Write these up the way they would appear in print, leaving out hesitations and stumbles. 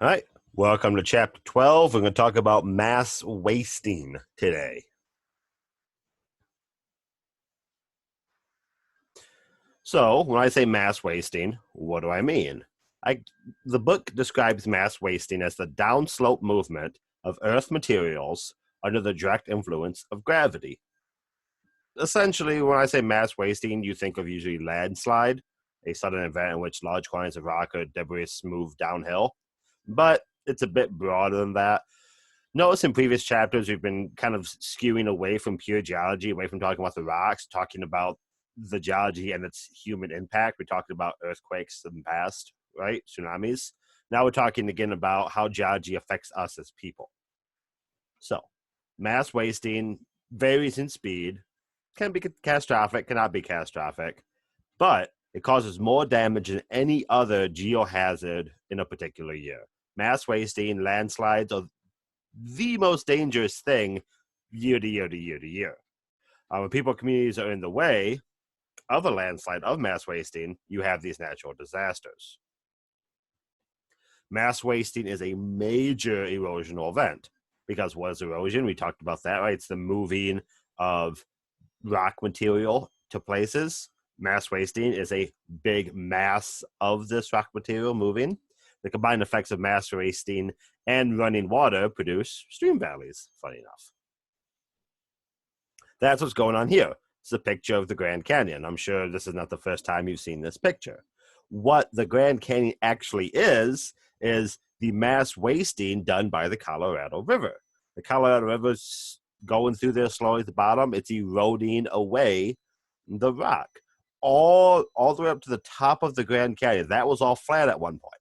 All right, welcome to chapter 12. We're going to talk about mass wasting today. So, when I say mass wasting, what do I mean? The book describes mass wasting as the downslope movement of Earth materials under the direct influence of gravity. Essentially, when I say mass wasting, you think of usually landslide, a sudden event in which large quantities of rock or debris move downhill. But it's a bit broader than that. Notice in previous chapters, we've been kind of skewing away from pure geology, away from talking about the rocks, talking about the geology and its human impact. We talked about earthquakes in the past, right? Tsunamis. Now we're talking again about how geology affects us as people. So, mass wasting varies in speed, can be catastrophic, cannot be catastrophic, but it causes more damage than any other geohazard in a particular year. Mass wasting, landslides are the most dangerous thing year to year to year to year. When people communities are in the way of a landslide, of mass wasting, you have these natural disasters. Mass wasting is a major erosional event because what is erosion? We talked about that, right? It's the moving of rock material to places. Mass wasting is a big mass of this rock material moving. The combined effects of mass wasting and running water produce stream valleys, funny enough. That's what's going on here. It's a picture of the Grand Canyon. I'm sure this is not the first time you've seen this picture. What the Grand Canyon actually is the mass wasting done by the Colorado River. The Colorado River's going through there slowly at the bottom. It's eroding away the rock all the way up to the top of the Grand Canyon. That was all flat at one point.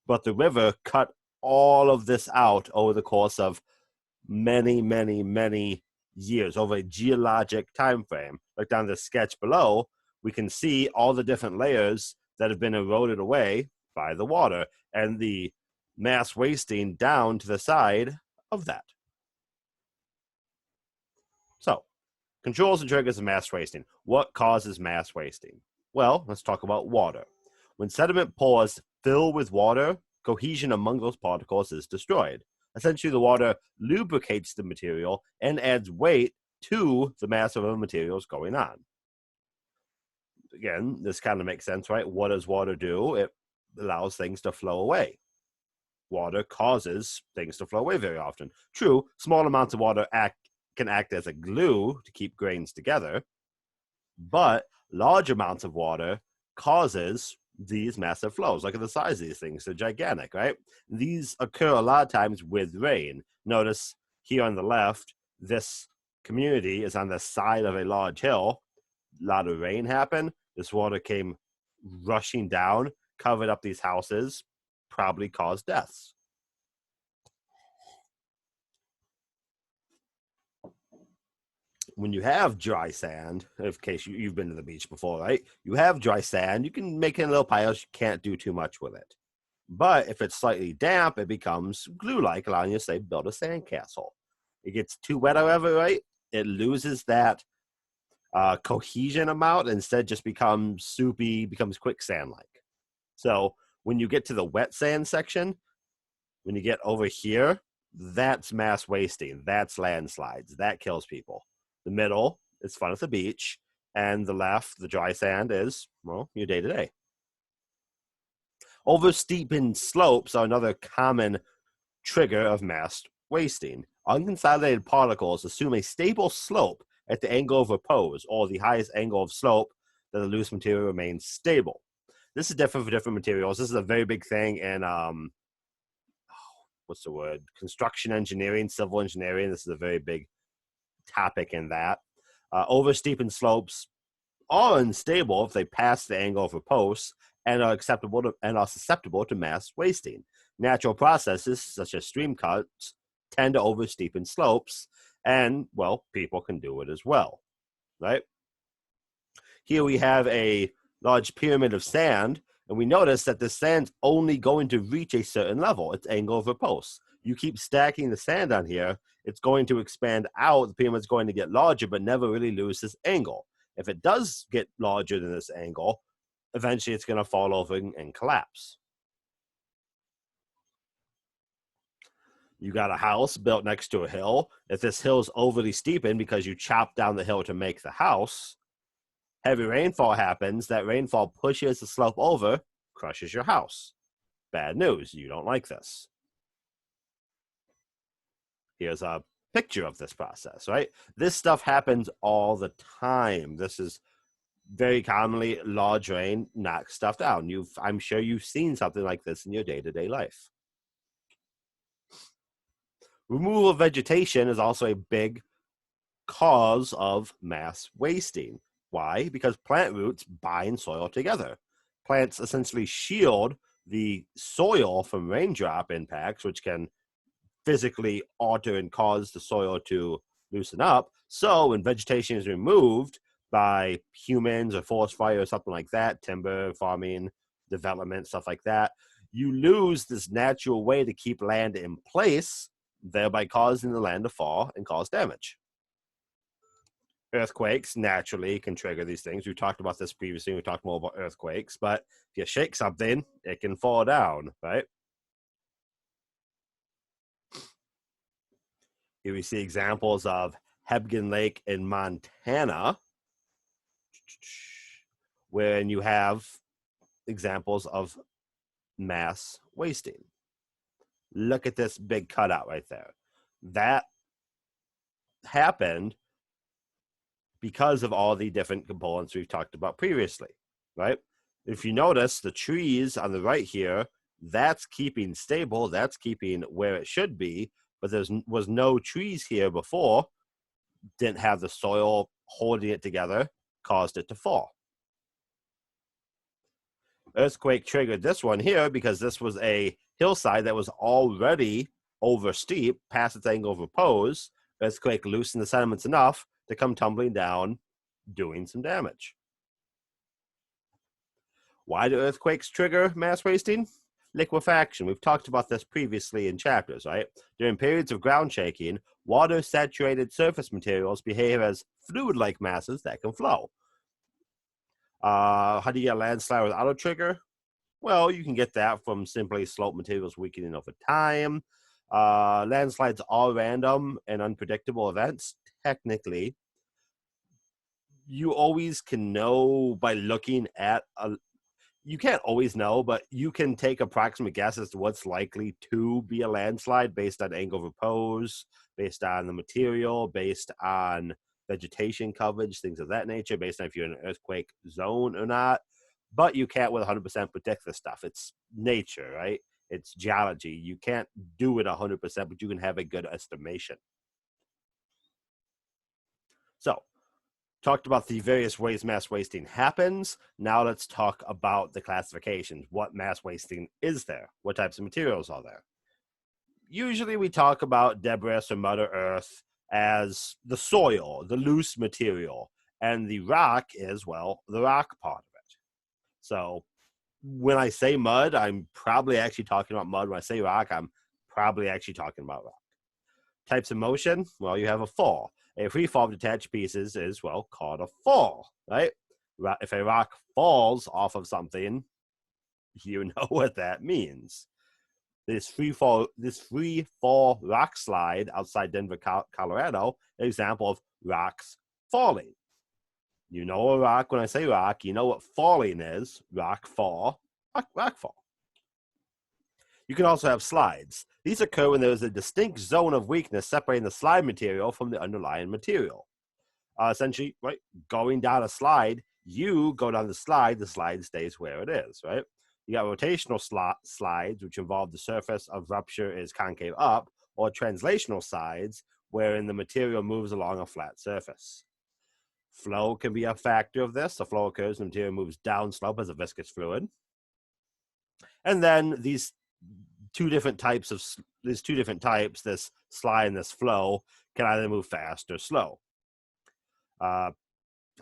But the river cut all of this out over the course of many, many, many years, over a geologic time frame. Look down the sketch below, we can see all the different layers that have been eroded away by the water and the mass wasting down to the side of that. So, controls and triggers of mass wasting. What causes mass wasting? Well, let's talk about water. When sediment pores fill with water, cohesion among those particles is destroyed. Essentially, the water lubricates the material and adds weight to the mass of the materials going on. Again, this kind of makes sense, right? What does water do? It allows things to flow away. Water causes things to flow away very often. True, small amounts of water can act as a glue to keep grains together, but large amounts of water causes these massive flows. Look at the size of these things. They're gigantic, right? These occur a lot of times with rain. Notice here on the left, this community is on the side of a large hill. A lot of rain happened. This water came rushing down, covered up these houses, probably caused deaths. When you have dry sand, in case you've been to the beach before, right? You have dry sand, you can make it in little piles, you can't do too much with it. But if it's slightly damp, it becomes glue-like, allowing you to, say, build a sandcastle. It gets too wet, however, right? It loses that cohesion amount, instead just becomes soupy, becomes quicksand-like. So when you get to the wet sand section, when you get over here, that's mass wasting, that's landslides, that kills people. The middle is fun at the beach, and the left, the dry sand, is, well, your day-to-day. Oversteepened slopes are another common trigger of mass wasting. Unconsolidated particles assume a stable slope at the angle of repose, or the highest angle of slope that the loose material remains stable. This is different for different materials. This is a very big thing in, construction engineering, civil engineering. This is a very big topic in that. Oversteepened slopes are unstable if they pass the angle of repose and are susceptible to mass wasting. Natural processes such as stream cuts tend to oversteepen slopes, and, well, people can do it as well, right? Here we have a large pyramid of sand, and we notice that the sand's only going to reach a certain level, its angle of repose. You keep stacking the sand on here, it's going to expand out, the pyramid's going to get larger, but never really lose this angle. If it does get larger than this angle, eventually it's going to fall over and collapse. You got a house built next to a hill. If this hill is overly steepened because you chopped down the hill to make the house, heavy rainfall happens. That rainfall pushes the slope over, crushes your house. Bad news. You don't like this. Here's a picture of this process, right? This stuff happens all the time. This is very commonly large rain knocks stuff down. I'm sure you've seen something like this in your day-to-day life. Removal of vegetation is also a big cause of mass wasting. Why? Because plant roots bind soil together. Plants essentially shield the soil from raindrop impacts, which can physically alter and cause the soil to loosen up. So when vegetation is removed by humans or forest fire or something like that, timber, farming, development, stuff like that, you lose this natural way to keep land in place, thereby causing the land to fall and cause damage. Earthquakes naturally can trigger these things. We talked about this previously. We talked more about earthquakes, but if you shake something, it can fall down, right? Here we see examples of Hebgen Lake in Montana, wherein you have examples of mass wasting. Look at this big cutout right there. That happened because of all the different components we've talked about previously, right? If you notice, the trees on the right here, that's keeping stable, that's keeping where it should be, but there was no trees here before, didn't have the soil holding it together, caused it to fall. Earthquake triggered this one here because this was a hillside that was already over steep, past its angle of repose. Earthquake loosened the sediments enough to come tumbling down, doing some damage. Why do earthquakes trigger mass wasting? Liquefaction. We've talked about this previously in chapters, right? During periods of ground shaking, water-saturated surface materials behave as fluid-like masses that can flow. How do you get a landslide without a trigger? Well, you can get that from simply slope materials weakening over time. Landslides are random and unpredictable events, technically. You always can know by looking at you can't always know, but you can take approximate guesses as to what's likely to be a landslide based on angle of repose, based on the material, based on vegetation coverage, things of that nature, based on if you're in an earthquake zone or not. But you can't with 100% predict this stuff. It's nature, right? It's geology. You can't do it 100%, but you can have a good estimation. So, talked about the various ways mass wasting happens. Now let's talk about the classifications. What mass wasting is there? What types of materials are there? Usually we talk about debris or mud or earth as the soil, the loose material, and the rock is, well, the rock part of it. So when I say mud, I'm probably actually talking about mud. When I say rock, I'm probably actually talking about rock. Types of motion, well, you have a fall. A free fall of detached pieces is, well, called a fall, right? If a rock falls off of something, you know what that means. This free fall rock slide outside Denver, Colorado, an example of rocks falling. You know a rock, when I say rock, you know what falling is. Rock fall, rock fall. You can also have slides. These occur when there is a distinct zone of weakness separating the slide material from the underlying material. Essentially, right, going down a slide, you go down the slide stays where it is, right? You got rotational slides, which involve the surface of rupture is concave up, or translational slides, wherein the material moves along a flat surface. Flow can be a factor of this. The flow occurs when the material moves downslope as a viscous fluid. And then these two different types, this slide and this flow, can either move fast or slow. I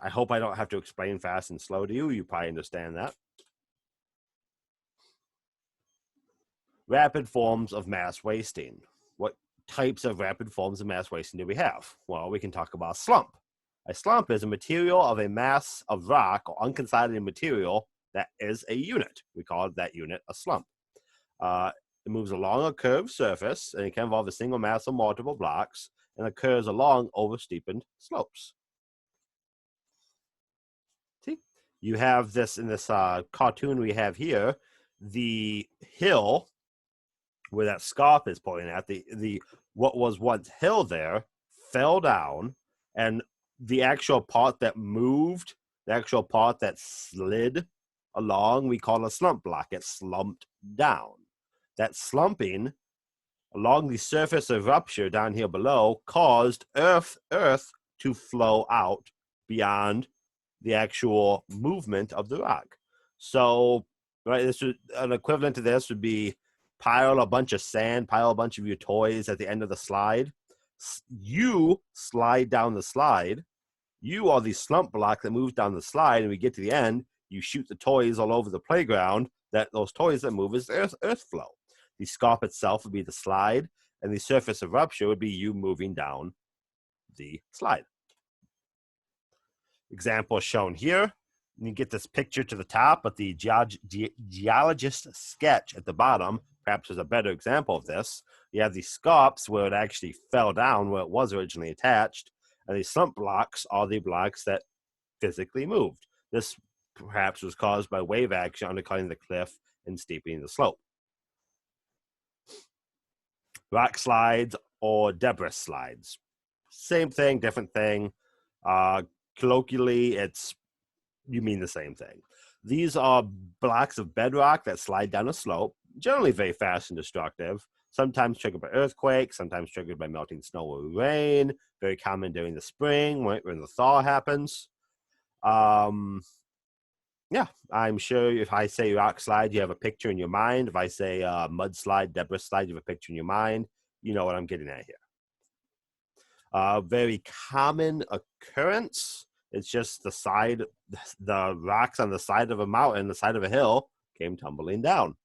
hope I don't have to explain fast and slow to you. You probably understand that. Rapid forms of mass wasting. What types of rapid forms of mass wasting do we have? Well, we can talk about a slump. A slump is a material of a mass of rock or unconsolidated material that is a unit. We call that unit a slump. It moves along a curved surface, and it can involve a single mass or multiple blocks, and occurs along oversteepened slopes. See, you have this in this cartoon we have here. The hill where that scarp is pointing at, the what was once hill there fell down, and the actual part that moved, the actual part that slid along, we call a slump block. It slumped down. That slumping along the surface of rupture down here below caused earth to flow out beyond the actual movement of the rock. So, right, this would, an equivalent to this would be pile a bunch of sand, pile a bunch of your toys at the end of the slide. You slide down the slide. You are the slump block that moves down the slide, and we get to the end, you shoot the toys all over the playground. That those toys that move is earth flow. The scarp itself would be the slide, and the surface of rupture would be you moving down the slide. Example shown here. You get this picture to the top, but the geologist sketch at the bottom perhaps is a better example of this. You have the scarps where it actually fell down where it was originally attached, and the slump blocks are the blocks that physically moved. This perhaps was caused by wave action undercutting the cliff and steepening the slope. Rock slides or debris slides. Same thing, different thing. Colloquially, you mean the same thing. These are blocks of bedrock that slide down a slope, generally very fast and destructive, sometimes triggered by earthquakes, sometimes triggered by melting snow or rain, very common during the spring when the thaw happens. Yeah, I'm sure if I say rock slide, you have a picture in your mind. If I say mudslide, debris slide, you have a picture in your mind. You know what I'm getting at here. Very common occurrence. It's just the rocks on the side of a mountain, the side of a hill, came tumbling down.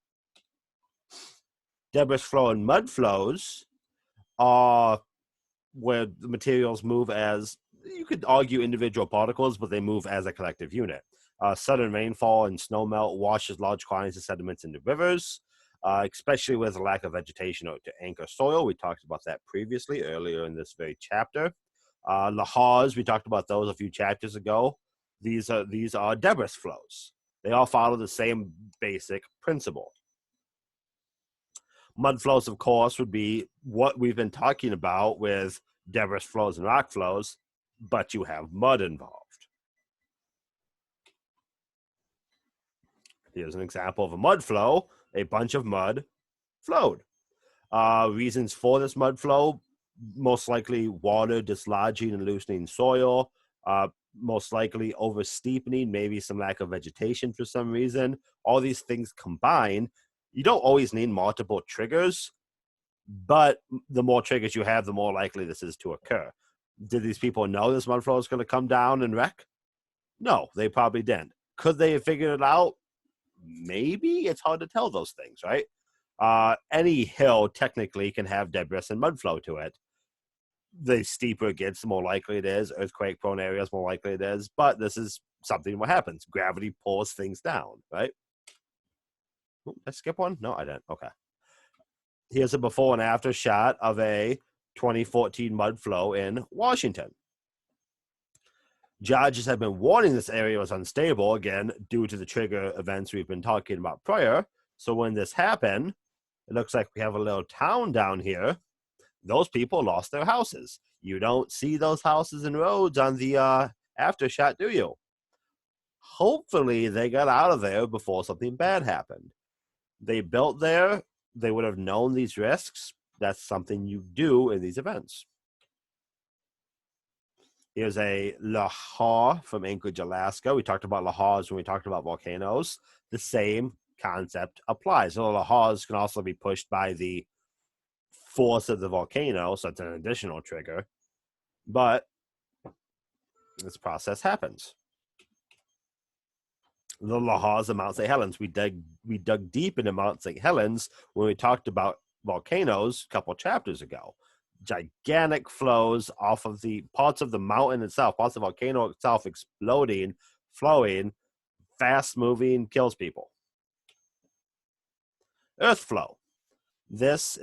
Debris flow and mud flows are where the materials move as, you could argue, individual particles, but they move as a collective unit. Sudden rainfall and snowmelt washes large quantities of sediments into rivers, especially with a lack of vegetation to anchor soil. We talked about that previously, earlier in this very chapter. Lahars, we talked about those a few chapters ago. These are debris flows. They all follow the same basic principle. Mud flows, of course, would be what we've been talking about with debris flows and rock flows, but you have mud involved. Here's an example of a mud flow. A bunch of mud flowed. Reasons for this mud flow, most likely water dislodging and loosening soil, most likely oversteepening, maybe some lack of vegetation for some reason. All these things combined. You don't always need multiple triggers, but the more triggers you have, the more likely this is to occur. Did these people know this mud flow is going to come down and wreck? No, they probably didn't. Could they have figured it out? Maybe. It's hard to tell those things, right? Any hill technically can have debris and mud flow to it. The steeper it gets, the more likely it is. Earthquake-prone areas, more likely it is. But this is something what happens. Gravity pulls things down, right? Ooh, did I skip one? No, I didn't. Okay. Here's a before and after shot of a 2014 mud flow in Washington. Geologists have been warning this area was unstable, again, due to the trigger events we've been talking about prior. So when this happened, it looks like we have a little town down here. Those people lost their houses. You don't see those houses and roads on the after shot, do you? Hopefully they got out of there before something bad happened. They built there. They would have known these risks. That's something you do in these events. Here's a lahar from Anchorage, Alaska. We talked about lahars when we talked about volcanoes. The same concept applies. So lahars can also be pushed by the force of the volcano, so it's an additional trigger. But this process happens. The lahars of Mount St. Helens. We dug deep into Mount St. Helens when we talked about volcanoes a couple chapters ago. Gigantic flows off of the parts of the mountain itself, parts of the volcano itself exploding, flowing, fast moving, kills people. Earth flow. This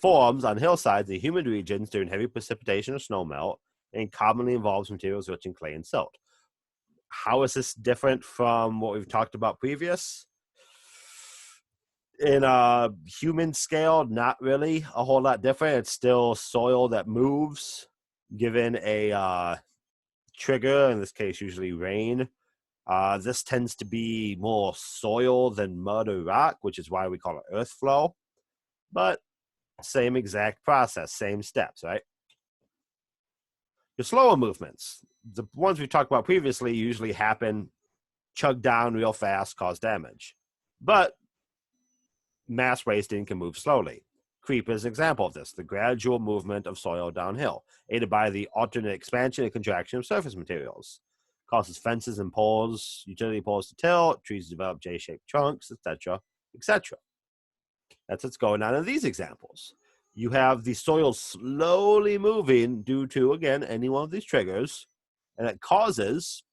forms on hillsides in humid regions during heavy precipitation or snowmelt and commonly involves materials rich in clay and silt. How is this different from what we've talked about previous? In a human scale, not really a whole lot different. It's still soil that moves given a trigger, in this case usually rain. This tends to be more soil than mud or rock, which is why we call it earth flow. But same exact process, same steps, right? The slower movements, the ones we talked about previously, usually happen, chug down real fast, cause damage. But mass wasting can move slowly. Creep is an example of this, the gradual movement of soil downhill, aided by the alternate expansion and contraction of surface materials. Causes fences and poles, utility poles to tilt, trees to develop J-shaped trunks, etc., etc. That's what's going on in these examples. You have the soil slowly moving due to, again, any one of these triggers, and it causes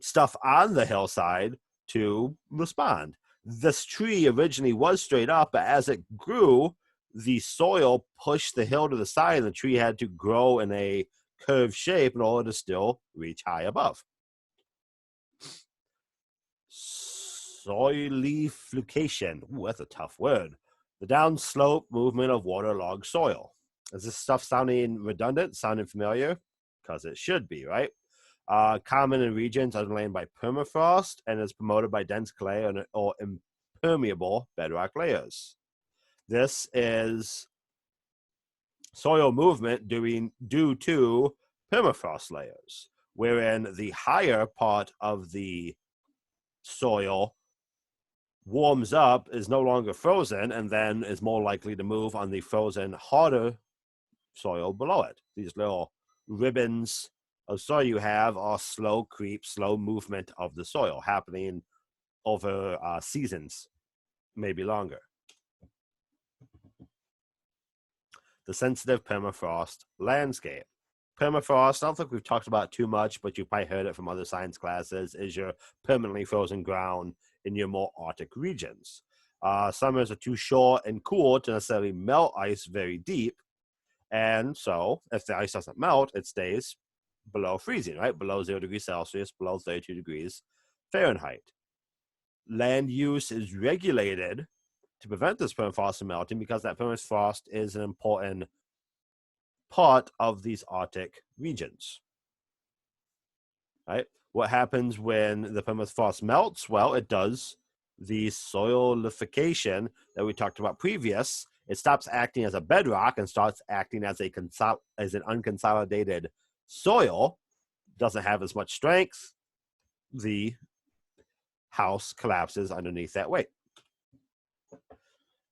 stuff on the hillside to respond. This tree originally was straight up, but as it grew, the soil pushed the hill to the side, and the tree had to grow in a curved shape in order to still reach high above. Soilification. Ooh, that's a tough word. The downslope movement of waterlogged soil. Is this stuff sounding redundant, sounding familiar? Because it should be, right? Common in regions underlain by permafrost and is promoted by dense clay or impermeable bedrock layers. This is soil movement due to permafrost layers, wherein the higher part of the soil warms up, is no longer frozen, and then is more likely to move on the frozen, harder soil below it. These little ribbons of soil you have are slow creep, slow movement of the soil happening over seasons, maybe longer. The sensitive permafrost landscape. Permafrost, I don't think we've talked about too much, but you've probably heard it from other science classes, is your permanently frozen ground in your more Arctic regions. Summers are too short and cool to necessarily melt ice very deep. And so if the ice doesn't melt, it stays below freezing, right? Below 0 degrees Celsius, below 32 degrees Fahrenheit. Land use is regulated to prevent this permafrost from melting because that permafrost is an important part of these Arctic regions, right? What happens when the permafrost melts? Well, it does the soilification that we talked about previous. It stops acting as a bedrock and starts acting as an unconsolidated soil. Doesn't have as much strength. The house collapses underneath that weight.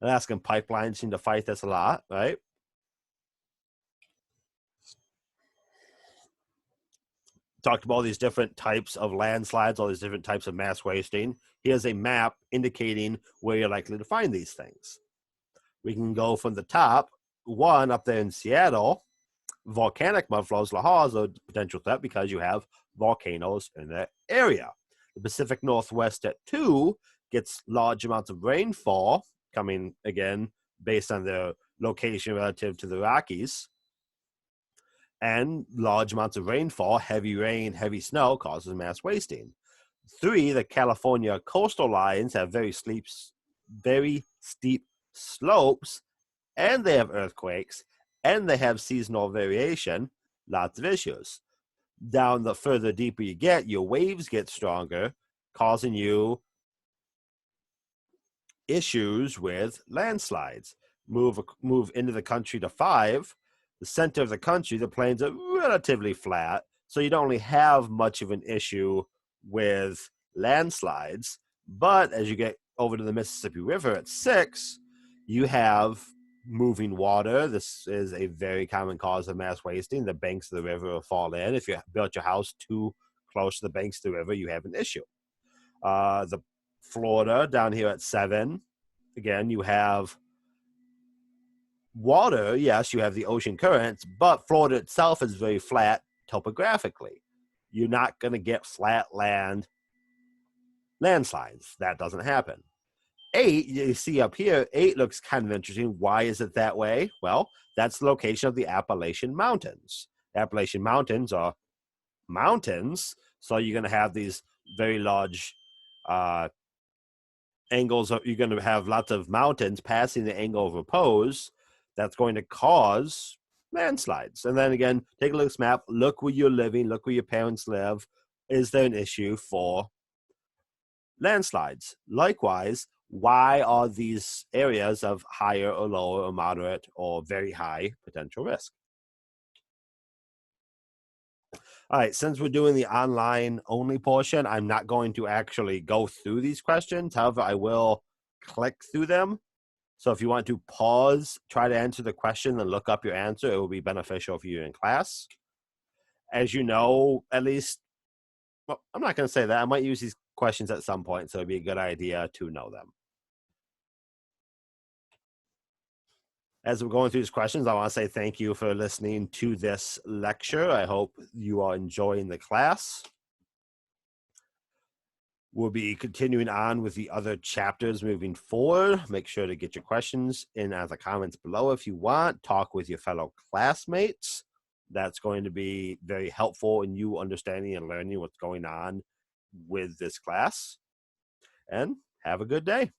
Alaskan pipelines seem to fight this a lot, right? Talked about all these different types of landslides, all these different types of mass wasting. Here's a map indicating where you're likely to find these things. We can go from the top. One, up there in Seattle, volcanic mudflows, lahars are a potential threat because you have volcanoes in that area. The Pacific Northwest at 2 gets large amounts of rainfall coming, again, based on their location relative to the Rockies. And large amounts of rainfall, heavy rain, heavy snow causes mass wasting. 3, the California coastal lines have very steep slopes, and they have earthquakes, and they have seasonal variation, lots of issues. Down the further deeper you get, your waves get stronger, causing you issues with landslides. Move into the country to 5. The center of the country, the plains are relatively flat, so you don't really have much of an issue with landslides. But as you get over to the Mississippi River at 6, you have moving water. This is a very common cause of mass wasting. The banks of the river will fall in. If you built your house too close to the banks of the river, you have an issue. The Florida down here at 7, again, you have water. Yes, you have the ocean currents, but Florida itself is very flat topographically. You're not going to get flat landslides. That doesn't happen. 8, you see up here, 8 looks kind of interesting. Why is it that way? Well, that's the location of the Appalachian Mountains. Appalachian Mountains are mountains, so you're going to have these very large angles. You're going to have lots of mountains passing the angle of repose. That's going to cause landslides. And then again, take a look at this map. Look where you're living. Look where your parents live. Is there an issue for landslides? Likewise, why are these areas of higher or lower or moderate or very high potential risk? All right, since we're doing the online only portion, I'm not going to actually go through these questions. However, I will click through them. So if you want to pause, try to answer the question and look up your answer, it will be beneficial for you in class. As you know, at least, well, I'm not going to say that. I might use these questions at some point, so it'd be a good idea to know them. As we're going through these questions, I want to say thank you for listening to this lecture. I hope you are enjoying the class. We'll be continuing on with the other chapters moving forward. Make sure to get your questions in the comments below if you want. Talk with your fellow classmates. That's going to be very helpful in you understanding and learning what's going on with this class. And have a good day.